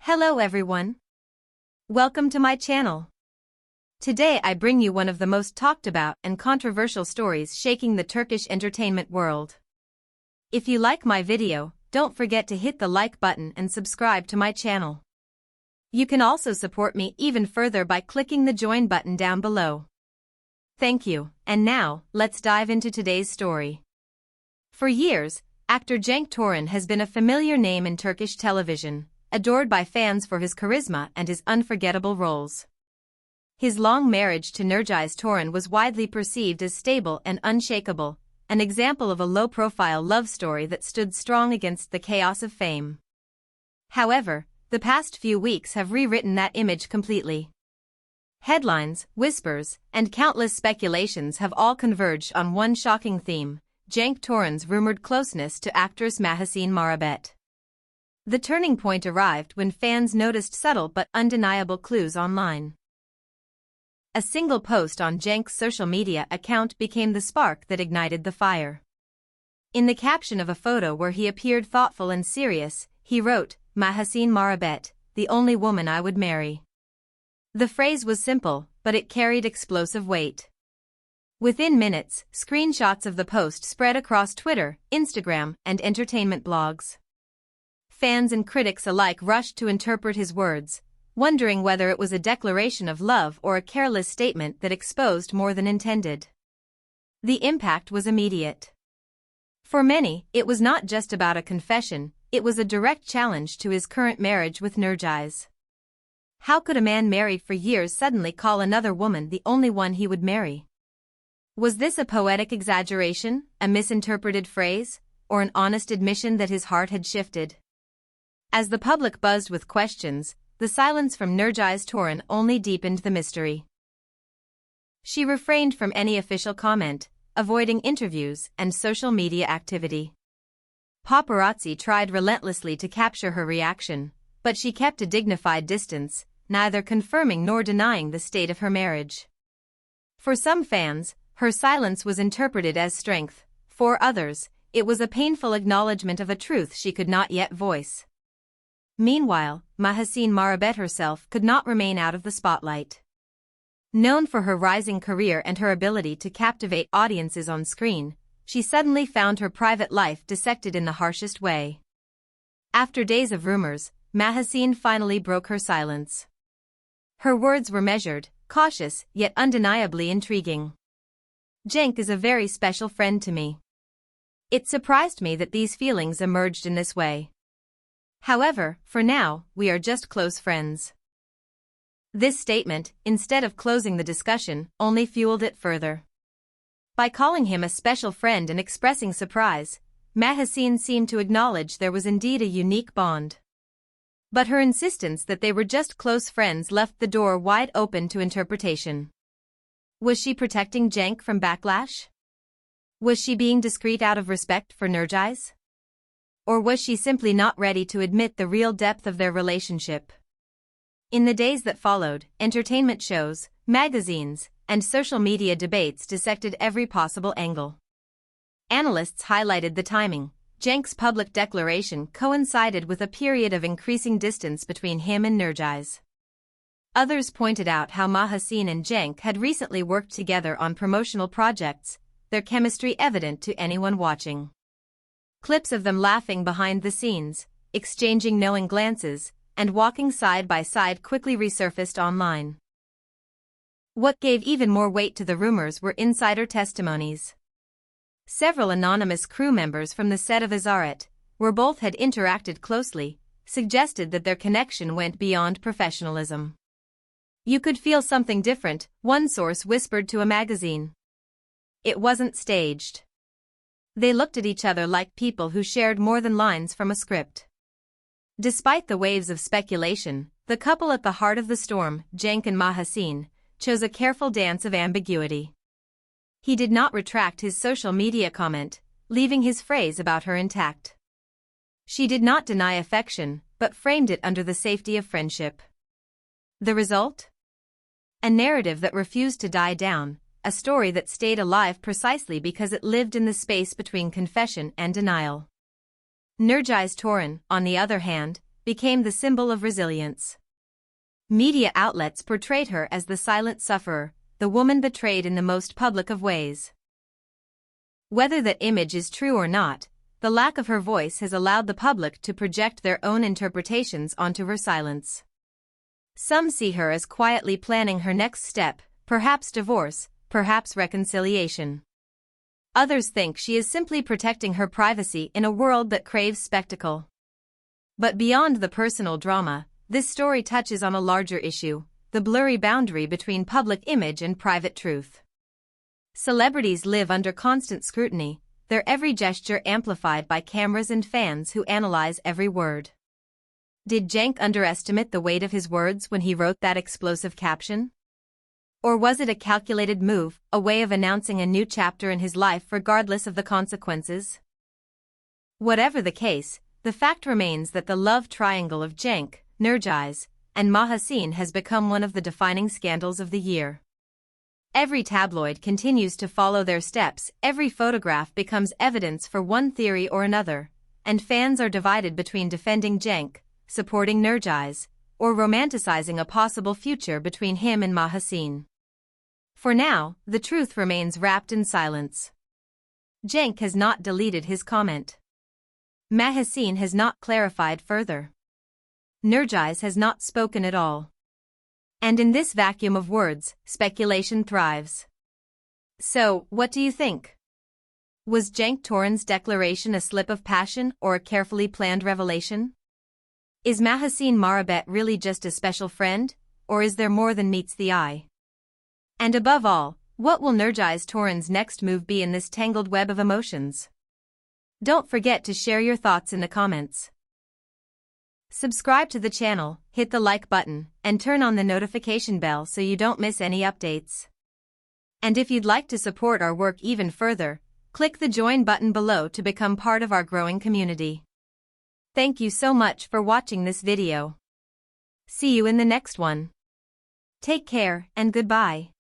Hello everyone. Welcome to my channel. Today I bring you one of the most talked about and controversial stories shaking the Turkish entertainment world. If you like my video, don't forget to hit the like button and subscribe to my channel. You can also support me even further by clicking the join button down below. Thank you, and now, let's dive into today's story. For years, actor Cenk Torun has been a familiar name in Turkish television, adored by fans for his charisma and his unforgettable roles. His long marriage to Nurgis Torun was widely perceived as stable and unshakable, an example of a low-profile love story that stood strong against the chaos of fame. However, the past few weeks have rewritten that image completely. Headlines, whispers, and countless speculations have all converged on one shocking theme: Cenk Torun's rumored closeness to actress Mahasin. The turning point arrived when fans noticed subtle but undeniable clues online. A single post on Cenk's social media account became the spark that ignited the fire. In the caption of a photo where he appeared thoughtful and serious, he wrote, "Mahasin marabet, the only woman I would marry." The phrase was simple, but it carried explosive weight. Within minutes, screenshots of the post spread across Twitter, Instagram, and entertainment blogs. Fans and critics alike rushed to interpret his words, wondering whether it was a declaration of love or a careless statement that exposed more than intended. The impact was immediate. For many, it was not just about a confession, it was a direct challenge to his current marriage with Nurgis. How could a man married for years suddenly call another woman the only one he would marry? Was this a poetic exaggeration, a misinterpreted phrase, or an honest admission that his heart had shifted? As the public buzzed with questions, the silence from Nurgis Torun only deepened the mystery. She refrained from any official comment, avoiding interviews and social media activity. Paparazzi tried relentlessly to capture her reaction, but she kept a dignified distance, neither confirming nor denying the state of her marriage. For some fans, her silence was interpreted as strength; for others, it was a painful acknowledgement of a truth she could not yet voice. Meanwhile, Mahasin herself could not remain out of the spotlight. Known for her rising career and her ability to captivate audiences on screen, she suddenly found her private life dissected in the harshest way. After days of rumors, Mahasin finally broke her silence. Her words were measured, cautious, yet undeniably intriguing. "Cenk is a very special friend to me. It surprised me that these feelings emerged in this way. However, for now, we are just close friends." This statement, instead of closing the discussion, only fueled it further. By calling him a special friend and expressing surprise, Mahasin seemed to acknowledge there was indeed a unique bond. But her insistence that they were just close friends left the door wide open to interpretation. Was she protecting Cenk from backlash? Was she being discreet out of respect for Nurgis? Or was she simply not ready to admit the real depth of their relationship? In the days that followed, entertainment shows, magazines, and social media debates dissected every possible angle. Analysts highlighted the timing. Cenk's public declaration coincided with a period of increasing distance between him and Nurgis. Others pointed out how Mahasin and Cenk had recently worked together on promotional projects, their chemistry evident to anyone watching. Clips of them laughing behind the scenes, exchanging knowing glances, and walking side by side quickly resurfaced online. What gave even more weight to the rumors were insider testimonies. Several anonymous crew members from the set of Azaret, where both had interacted closely, suggested that their connection went beyond professionalism. "You could feel something different," one source whispered to a magazine. "It wasn't staged. They looked at each other like people who shared more than lines from a script." Despite the waves of speculation, the couple at the heart of the storm, Cenk and Mahasin, chose a careful dance of ambiguity. He did not retract his social media comment, leaving his phrase about her intact. She did not deny affection, but framed it under the safety of friendship. The result? A narrative that refused to die down, a story that stayed alive precisely because it lived in the space between confession and denial. Nurgis Torun, on the other hand, became the symbol of resilience. Media outlets portrayed her as the silent sufferer, the woman betrayed in the most public of ways. Whether that image is true or not, the lack of her voice has allowed the public to project their own interpretations onto her silence. Some see her as quietly planning her next step, perhaps divorce, perhaps reconciliation. Others think she is simply protecting her privacy in a world that craves spectacle. But beyond the personal drama, this story touches on a larger issue, the blurry boundary between public image and private truth. Celebrities live under constant scrutiny, their every gesture amplified by cameras and fans who analyze every word. Did Cenk underestimate the weight of his words when he wrote that explosive caption? Or was it a calculated move, a way of announcing a new chapter in his life regardless of the consequences? Whatever the case, the fact remains that the love triangle of Cenk, Nurgiz, and Mahasin has become one of the defining scandals of the year. Every tabloid continues to follow their steps, every photograph becomes evidence for one theory or another, and fans are divided between defending Cenk, supporting Nurgiz, or romanticizing a possible future between him and Mahasin. For now, the truth remains wrapped in silence. Cenk has not deleted his comment. Mahasin has not clarified further. Nurgiz has not spoken at all. And in this vacuum of words, speculation thrives. So, what do you think? Was Cenk Torun's declaration a slip of passion or a carefully planned revelation? Is Mahasin Marabet really just a special friend, or is there more than meets the eye? And above all, what will Nurgiz Torun's next move be in this tangled web of emotions? Don't forget to share your thoughts in the comments. Subscribe to the channel, hit the like button, and turn on the notification bell so you don't miss any updates. And if you'd like to support our work even further, click the join button below to become part of our growing community. Thank you so much for watching this video. See you in the next one. Take care and goodbye.